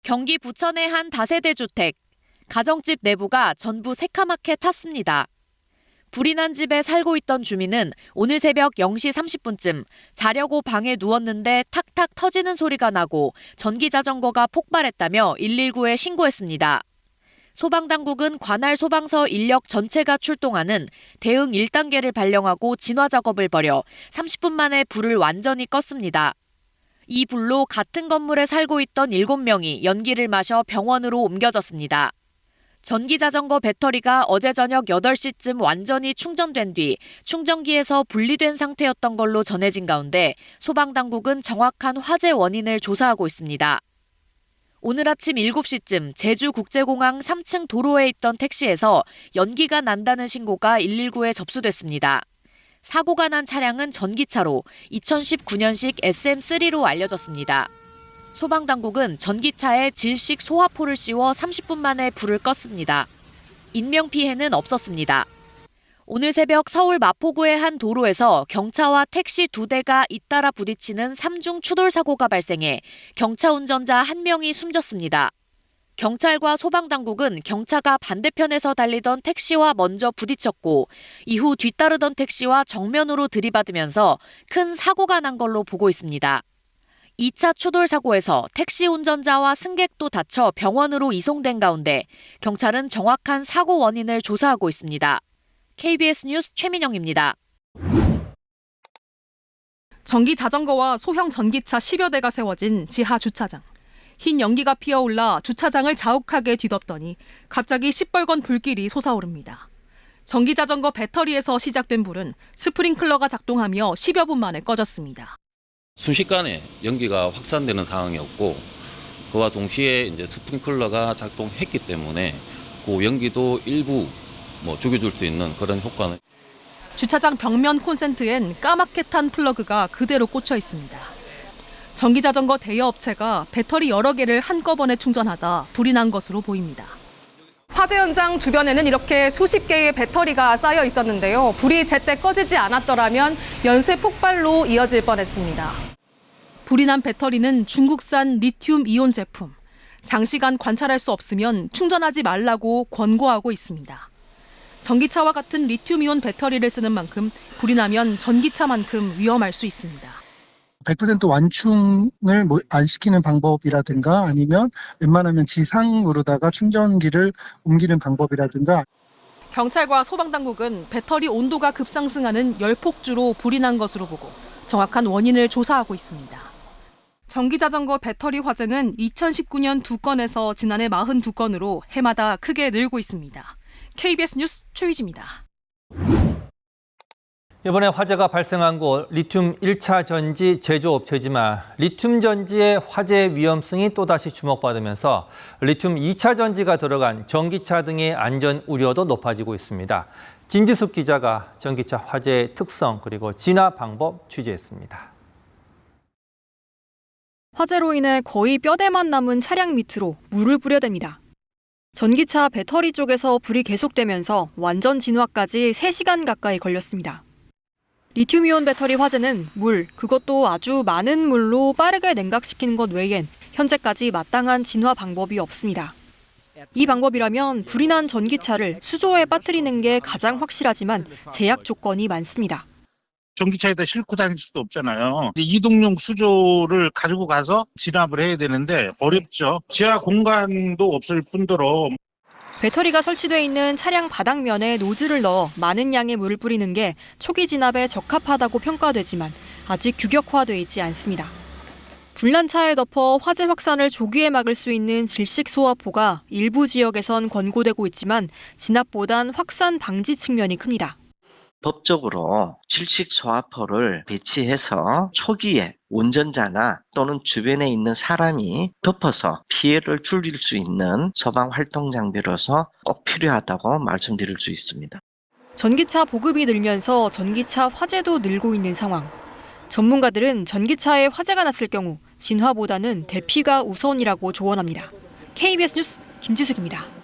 경기 부천의 한 다세대 주택. 가정집 내부가 전부 새카맣게 탔습니다. 불이 난 집에 살고 있던 주민은 오늘 새벽 0시 30분쯤 자려고 방에 누웠는데 탁탁 터지는 소리가 나고 전기자전거가 폭발했다며 119에 신고했습니다. 소방당국은 관할 소방서 인력 전체가 출동하는 대응 1단계를 발령하고 진화 작업을 벌여 30분 만에 불을 완전히 껐습니다. 이 불로 같은 건물에 살고 있던 7명이 연기를 마셔 병원으로 옮겨졌습니다. 전기자전거 배터리가 어제 저녁 8시쯤 완전히 충전된 뒤 충전기에서 분리된 상태였던 걸로 전해진 가운데 소방당국은 정확한 화재 원인을 조사하고 있습니다. 오늘 아침 7시쯤 제주국제공항 3층 도로에 있던 택시에서 연기가 난다는 신고가 119에 접수됐습니다. 사고가 난 차량은 전기차로 2019년식 SM3로 알려졌습니다. 소방당국은 전기차에 질식 소화포를 씌워 30분 만에 불을 껐습니다. 인명피해는 없었습니다. 오늘 새벽 서울 마포구의 한 도로에서 경차와 택시 2대가 잇따라 부딪히는 3중 추돌 사고가 발생해 경차 운전자 1명이 숨졌습니다. 경찰과 소방당국은 경차가 반대편에서 달리던 택시와 먼저 부딪혔고 이후 뒤따르던 택시와 정면으로 들이받으면서 큰 사고가 난 걸로 보고 있습니다. 2차 추돌 사고에서 택시 운전자와 승객도 다쳐 병원으로 이송된 가운데 경찰은 정확한 사고 원인을 조사하고 있습니다. KBS 뉴스 최민영입니다. 전기 자전거와 소형 전기차 10여 대가 세워진 지하 주차장. 흰 연기가 피어올라 주차장을 자욱하게 뒤덮더니 갑자기 시뻘건 불길이 솟아오릅니다. 전기자전거 배터리에서 시작된 불은 스프링클러가 작동하며 10여 분 만에 꺼졌습니다. 순식간에 연기가 확산되는 상황이었고 그와 동시에 이제 스프링클러가 작동했기 때문에 그 연기도 일부 죽여줄 수 있는 그런 효과는. 주차장 벽면 콘센트엔 까맣게 탄 플러그가 그대로 꽂혀 있습니다. 전기자전거 대여업체가 배터리 여러 개를 한꺼번에 충전하다 불이 난 것으로 보입니다. 화재 현장 주변에는 이렇게 수십 개의 배터리가 쌓여 있었는데요. 불이 제때 꺼지지 않았더라면 연쇄 폭발로 이어질 뻔했습니다. 불이 난 배터리는 중국산 리튬 이온 제품. 장시간 관찰할 수 없으면 충전하지 말라고 권고하고 있습니다. 전기차와 같은 리튬 이온 배터리를 쓰는 만큼 불이 나면 전기차만큼 위험할 수 있습니다. 100% 완충을 안 시키는 방법이라든가 아니면 웬만하면 지상으로다가 충전기를 옮기는 방법이라든가. 경찰과 소방당국은 배터리 온도가 급상승하는 열폭주로 불이 난 것으로 보고 정확한 원인을 조사하고 있습니다. 전기자전거 배터리 화재는 2019년 2건에서 지난해 42건으로 해마다 크게 늘고 있습니다. KBS 뉴스 최휘지입니다. 이번에 화재가 발생한 곳 리튬 1차 전지 제조업체지만 리튬 전지의 화재 위험성이 또다시 주목받으면서 리튬 2차 전지가 들어간 전기차 등의 안전 우려도 높아지고 있습니다. 김지숙 기자가 전기차 화재의 특성 그리고 진화 방법 취재했습니다. 화재로 인해 거의 뼈대만 남은 차량 밑으로 물을 뿌려댑니다. 전기차 배터리 쪽에서 불이 계속되면서 완전 진화까지 3시간 가까이 걸렸습니다. 리튬이온 배터리 화재는 물, 그것도 아주 많은 물로 빠르게 냉각시키는 것 외엔 현재까지 마땅한 진화 방법이 없습니다. 이 방법이라면 불이 난 전기차를 수조에 빠뜨리는 게 가장 확실하지만 제약 조건이 많습니다. 전기차에다 싣고 다닐 수도 없잖아요. 이동용 수조를 가지고 가서 진압을 해야 되는데 어렵죠. 지하 공간도 없을 뿐더러 배터리가 설치돼 있는 차량 바닥면에 노즐을 넣어 많은 양의 물을 뿌리는 게 초기 진압에 적합하다고 평가되지만 아직 규격화돼 있지 않습니다. 불난 차에 덮어 화재 확산을 조기에 막을 수 있는 질식 소화포가 일부 지역에선 권고되고 있지만 진압보단 확산 방지 측면이 큽니다. 법적으로 질식 소화포를 배치해서 초기에 운전자나 또는 주변에 있는 사람이 덮어서 피해를 줄일 수 있는 소방 활동 장비로서 꼭 필요하다고 말씀드릴 수 있습니다. 전기차 보급이 늘면서 전기차 화재도 늘고 있는 상황. 전문가들은 전기차에 화재가 났을 경우 진화보다는 대피가 우선이라고 조언합니다. KBS 뉴스 김지숙입니다.